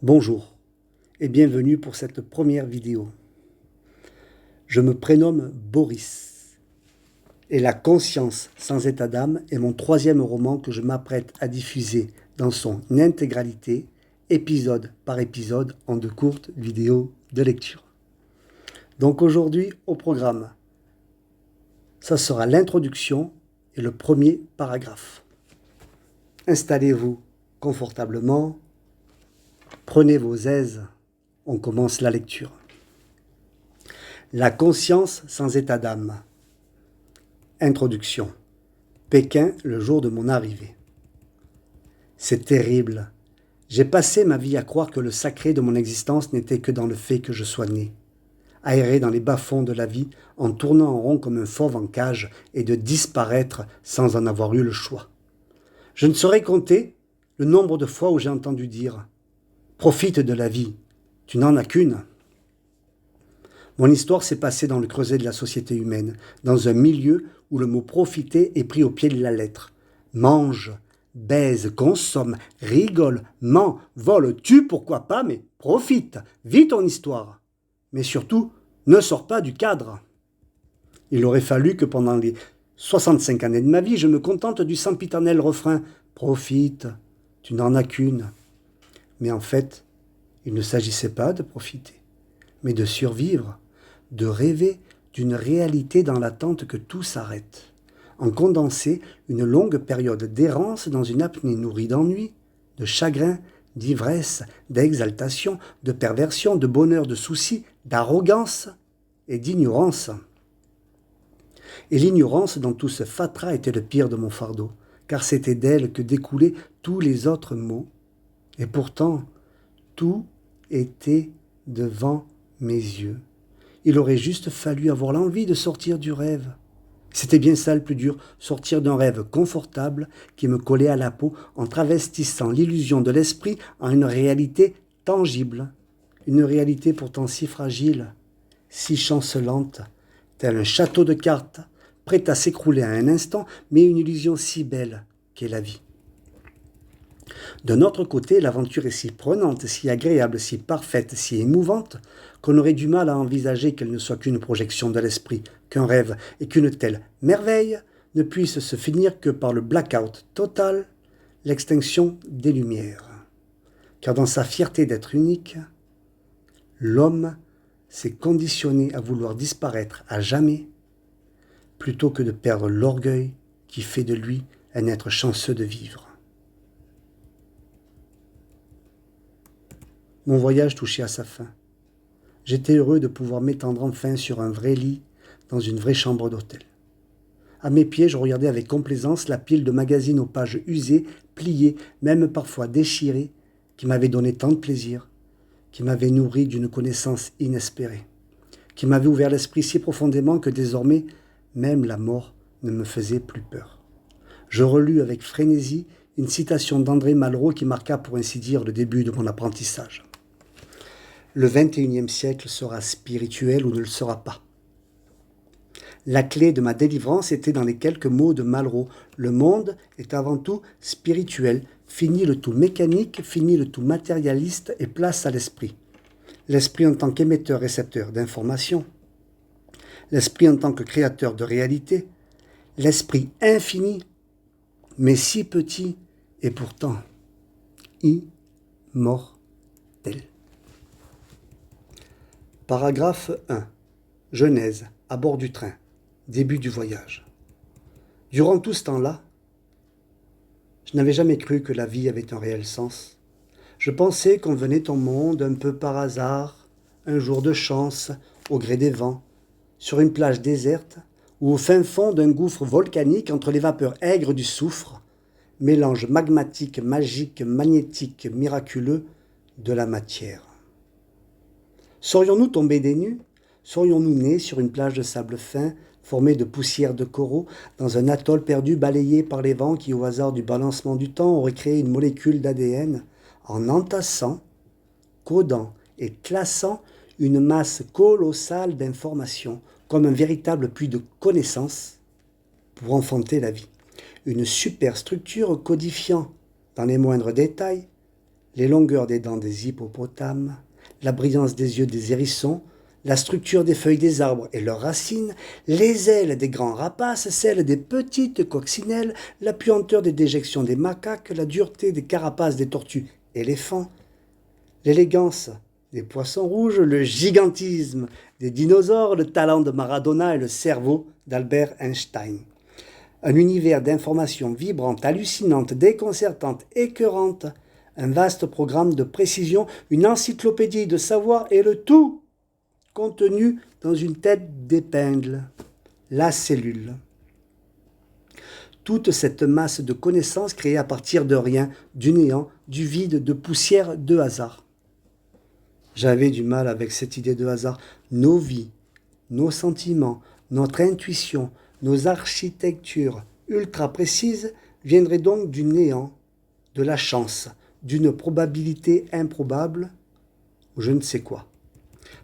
Bonjour et bienvenue pour cette première vidéo. Je me prénomme Boris et La conscience sans état d'âme est mon troisième roman que je m'apprête à diffuser dans son intégralité, épisode par épisode, en de courtes vidéos de lecture. Donc aujourd'hui au programme, ça sera l'introduction et le premier paragraphe. Installez-vous confortablement, prenez vos aises, on commence la lecture. La conscience sans état d'âme. Introduction. Pékin, le jour de mon arrivée. C'est terrible. J'ai passé ma vie à croire que le sacré de mon existence n'était que dans le fait que je sois né. Aéré dans les bas-fonds de la vie, en tournant en rond comme un fauve en cage, et de disparaître sans en avoir eu le choix. Je ne saurais compter le nombre de fois où j'ai entendu dire « Profite de la vie, tu n'en as qu'une ». Mon histoire s'est passée dans le creuset de la société humaine, dans un milieu où le mot « profiter » est pris au pied de la lettre. Mange, baise, consomme, rigole, ment, vole, tue, pourquoi pas, mais profite, vis ton histoire. Mais surtout, ne sors pas du cadre. Il aurait fallu que pendant les 65 années de ma vie, je me contente du sempiternel refrain « Profite, tu n'en as qu'une ». Mais en fait, il ne s'agissait pas de profiter, mais de survivre, de rêver d'une réalité dans l'attente que tout s'arrête. En condensé, une longue période d'errance dans une apnée nourrie d'ennui, de chagrin, d'ivresse, d'exaltation, de perversion, de bonheur, de soucis, d'arrogance et d'ignorance. Et l'ignorance dans tout ce fatras était le pire de mon fardeau, car c'était d'elle que découlaient tous les autres maux. Et pourtant, tout était devant mes yeux. Il aurait juste fallu avoir l'envie de sortir du rêve. C'était bien ça le plus dur, sortir d'un rêve confortable qui me collait à la peau en travestissant l'illusion de l'esprit en une réalité tangible. Une réalité pourtant si fragile, si chancelante, tel un château de cartes, prêt à s'écrouler à un instant, mais une illusion si belle qu'est la vie. De notre côté, l'aventure est si prenante, si agréable, si parfaite, si émouvante, qu'on aurait du mal à envisager qu'elle ne soit qu'une projection de l'esprit, qu'un rêve, et qu'une telle merveille ne puisse se finir que par le blackout total, l'extinction des lumières. Car dans sa fierté d'être unique, l'homme s'est conditionné à vouloir disparaître à jamais, plutôt que de perdre l'orgueil qui fait de lui un être chanceux de vivre. Mon voyage touchait à sa fin. J'étais heureux de pouvoir m'étendre enfin sur un vrai lit dans une vraie chambre d'hôtel. À mes pieds, je regardais avec complaisance la pile de magazines aux pages usées, pliées, même parfois déchirées, qui m'avaient donné tant de plaisir, qui m'avaient nourri d'une connaissance inespérée, qui m'avaient ouvert l'esprit si profondément que désormais, même la mort ne me faisait plus peur. Je relus avec frénésie une citation d'André Malraux qui marqua pour ainsi dire le début de mon apprentissage. Le 21e siècle sera spirituel ou ne le sera pas. La clé de ma délivrance était dans les quelques mots de Malraux. Le monde est avant tout spirituel. Fini le tout mécanique, fini le tout matérialiste et place à l'esprit. L'esprit en tant qu'émetteur-récepteur d'informations. L'esprit en tant que créateur de réalité. L'esprit infini, mais si petit et pourtant immortel. Paragraphe 1. Genèse, à bord du train. Début du voyage. Durant tout ce temps-là, je n'avais jamais cru que la vie avait un réel sens. Je pensais qu'on venait au monde un peu par hasard, un jour de chance, au gré des vents, sur une plage déserte ou au fin fond d'un gouffre volcanique entre les vapeurs aigres du soufre, mélange magmatique, magique, magnétique, miraculeux de la matière. Serions-nous tombés des nues ? Serions-nous nés sur une plage de sable fin, formée de poussière de coraux, dans un atoll perdu balayé par les vents qui, au hasard du balancement du temps, auraient créé une molécule d'ADN, en entassant, codant et classant une masse colossale d'informations, comme un véritable puits de connaissances, pour enfanter la vie. Une superstructure codifiant, dans les moindres détails, les longueurs des dents des hippopotames, la brillance des yeux des hérissons, la structure des feuilles des arbres et leurs racines, les ailes des grands rapaces, celles des petites coccinelles, la puanteur des déjections des macaques, la dureté des carapaces des tortues éléphants, l'élégance des poissons rouges, le gigantisme des dinosaures, le talent de Maradona et le cerveau d'Albert Einstein. Un univers d'informations vibrantes, hallucinantes, déconcertantes, écœurantes, un vaste programme de précision, une encyclopédie de savoir et le tout contenu dans une tête d'épingle, la cellule. Toute cette masse de connaissances créée à partir de rien, du néant, du vide, de poussière, de hasard. J'avais du mal avec cette idée de hasard. Nos vies, nos sentiments, notre intuition, nos architectures ultra précises viendraient donc du néant, de la chance, d'une probabilité improbable, ou je ne sais quoi.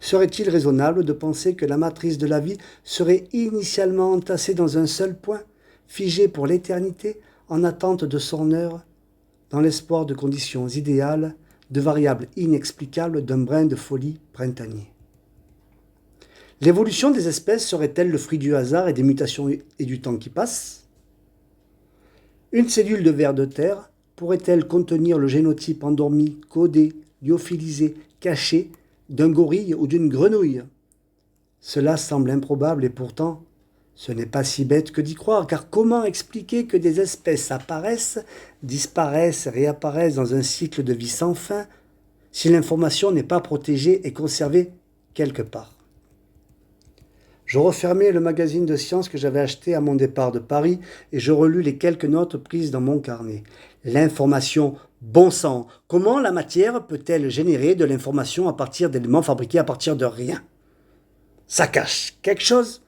Serait-il raisonnable de penser que la matrice de la vie serait initialement entassée dans un seul point, figée pour l'éternité, en attente de son heure, dans l'espoir de conditions idéales, de variables inexplicables d'un brin de folie printanier? L'évolution des espèces serait-elle le fruit du hasard et des mutations et du temps qui passe? Une cellule de ver de terre pourrait-elle contenir le génotype endormi, codé, lyophilisé, caché d'un gorille ou d'une grenouille? Cela semble improbable et pourtant, ce n'est pas si bête que d'y croire, car comment expliquer que des espèces apparaissent, disparaissent, réapparaissent dans un cycle de vie sans fin, si l'information n'est pas protégée et conservée quelque part? Je refermai le magazine de sciences que j'avais acheté à mon départ de Paris et je relus les quelques notes prises dans mon carnet. L'information, bon sang, comment la matière peut-elle générer de l'information à partir d'éléments fabriqués à partir de rien? Ça cache quelque chose?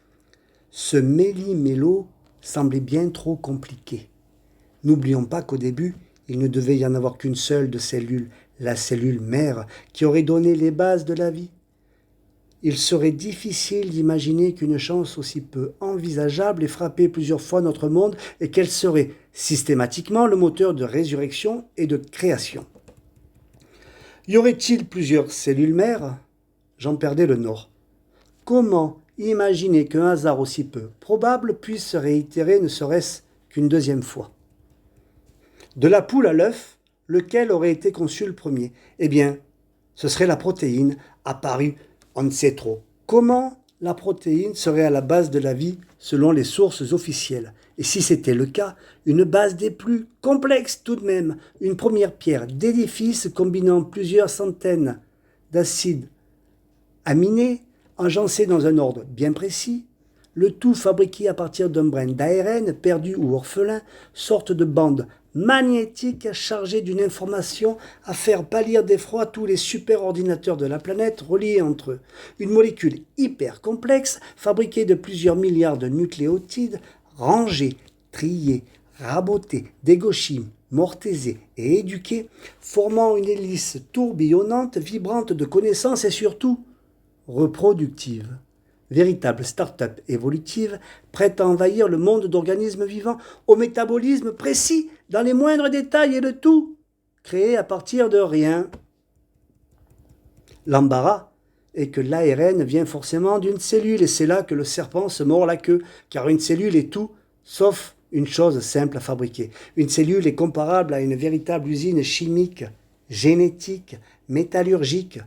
Ce méli-mélo semblait bien trop compliqué. N'oublions pas qu'au début, il ne devait y en avoir qu'une seule de cellules, la cellule mère, qui aurait donné les bases de la vie. Il serait difficile d'imaginer qu'une chance aussi peu envisageable ait frappé plusieurs fois notre monde et qu'elle serait systématiquement le moteur de résurrection et de création. Y aurait-il plusieurs cellules mères? J'en perdais le nord. Comment imaginer qu'un hasard aussi peu probable puisse se réitérer ne serait-ce qu'une deuxième fois? De la poule à l'œuf, lequel aurait été conçu le premier? Eh bien, ce serait la protéine apparue. On ne sait trop comment la protéine serait à la base de la vie selon les sources officielles. Et si c'était le cas, une base des plus complexes tout de même, une première pierre d'édifice combinant plusieurs centaines d'acides aminés, agencés dans un ordre bien précis, le tout fabriqué à partir d'un brin d'ARN perdu ou orphelin, sorte de bande magnétique chargée d'une information à faire pâlir d'effroi tous les superordinateurs de la planète reliés entre eux. Une molécule hyper complexe, fabriquée de plusieurs milliards de nucléotides, rangée, triée, rabotée, dégauchée, mortaisée et éduquée, formant une hélice tourbillonnante, vibrante de connaissances et surtout reproductive. Véritable start-up évolutive, prête à envahir le monde d'organismes vivants, au métabolisme précis, dans les moindres détails et le tout, créé à partir de rien. L'embarras est que l'ARN vient forcément d'une cellule, et c'est là que le serpent se mord la queue, car une cellule est tout, sauf une chose simple à fabriquer. Une cellule est comparable à une véritable usine chimique, génétique, métallurgique,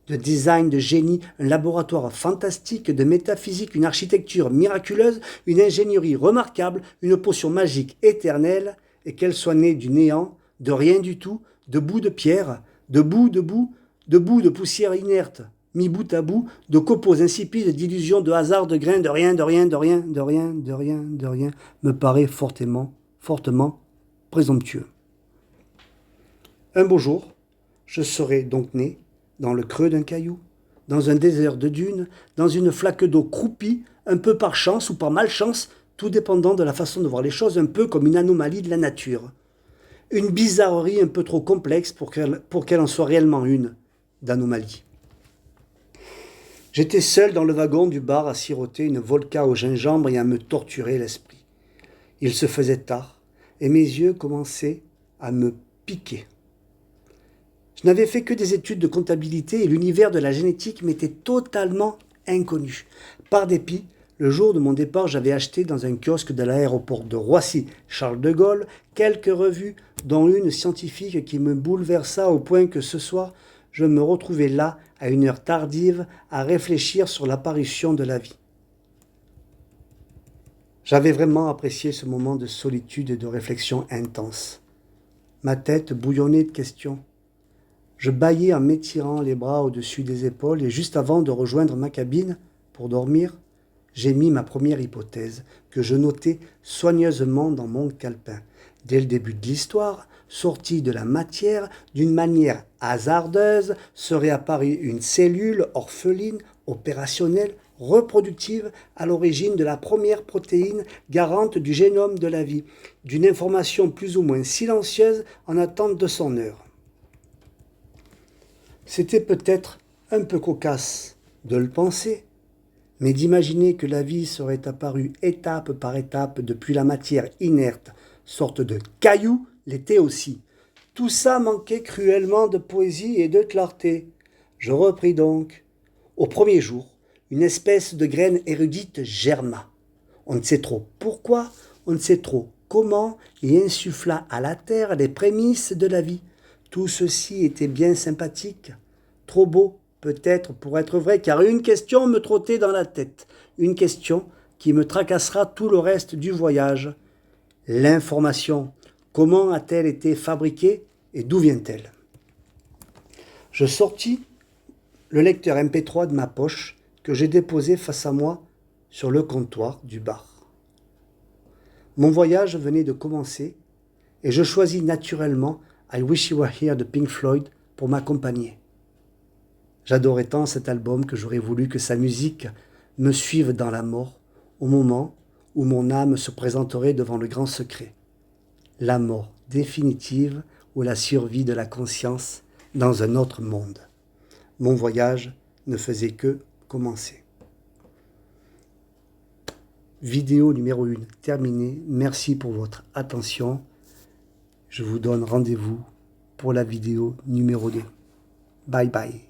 de design de génie, un laboratoire fantastique de métaphysique, une architecture miraculeuse, une ingénierie remarquable, une potion magique éternelle, et qu'elle soit née du néant, de rien du tout, de bouts de pierre, de bouts de poussière inerte, mis bout à bout, de copeaux insipides, d'illusions, de hasard, de grains, de rien, me paraît fortement présomptueux. Un beau jour, je serai donc né dans le creux d'un caillou, dans un désert de dunes, dans une flaque d'eau croupie, un peu par chance ou par malchance, tout dépendant de la façon de voir les choses, un peu comme une anomalie de la nature. Une bizarrerie un peu trop complexe pour qu'elle en soit réellement une, d'anomalie. J'étais seul dans le wagon du bar à siroter une vodka au gingembre et à me torturer l'esprit. Il se faisait tard, et mes yeux commençaient à me piquer. Je n'avais fait que des études de comptabilité et l'univers de la génétique m'était totalement inconnu. Par dépit, le jour de mon départ, j'avais acheté dans un kiosque de l'aéroport de Roissy-Charles de Gaulle quelques revues, dont une scientifique qui me bouleversa au point que ce soir, je me retrouvais là, à une heure tardive, à réfléchir sur l'apparition de la vie. J'avais vraiment apprécié ce moment de solitude et de réflexion intense. Ma tête bouillonnait de questions. Je bâillais en m'étirant les bras au-dessus des épaules et juste avant de rejoindre ma cabine pour dormir, j'ai mis ma première hypothèse que je notais soigneusement dans mon calepin. Dès le début de l'histoire, sortie de la matière, d'une manière hasardeuse, serait apparue une cellule orpheline, opérationnelle, reproductive, à l'origine de la première protéine garante du génome de la vie, d'une information plus ou moins silencieuse en attente de son heure. C'était peut-être un peu cocasse de le penser, mais d'imaginer que la vie serait apparue étape par étape depuis la matière inerte, sorte de caillou, l'était aussi. Tout ça manquait cruellement de poésie et de clarté. Je repris donc. Au premier jour, une espèce de graine érudite germa. On ne sait trop pourquoi, on ne sait trop comment, et insuffla à la terre les prémices de la vie. Tout ceci était bien sympathique, trop beau peut-être pour être vrai, car une question me trottait dans la tête, une question qui me tracassera tout le reste du voyage. L'information, comment a-t-elle été fabriquée et d'où vient-elle? Je sortis le lecteur MP3 de ma poche que j'ai déposé face à moi sur le comptoir du bar. Mon voyage venait de commencer et je choisis naturellement I Wish You Were Here de Pink Floyd pour m'accompagner. J'adorais tant cet album que j'aurais voulu que sa musique me suive dans la mort, au moment où mon âme se présenterait devant le grand secret. La mort définitive ou la survie de la conscience dans un autre monde. Mon voyage ne faisait que commencer. Vidéo numéro 1 terminée. Merci pour votre attention. Je vous donne rendez-vous pour la vidéo numéro 2. Bye bye.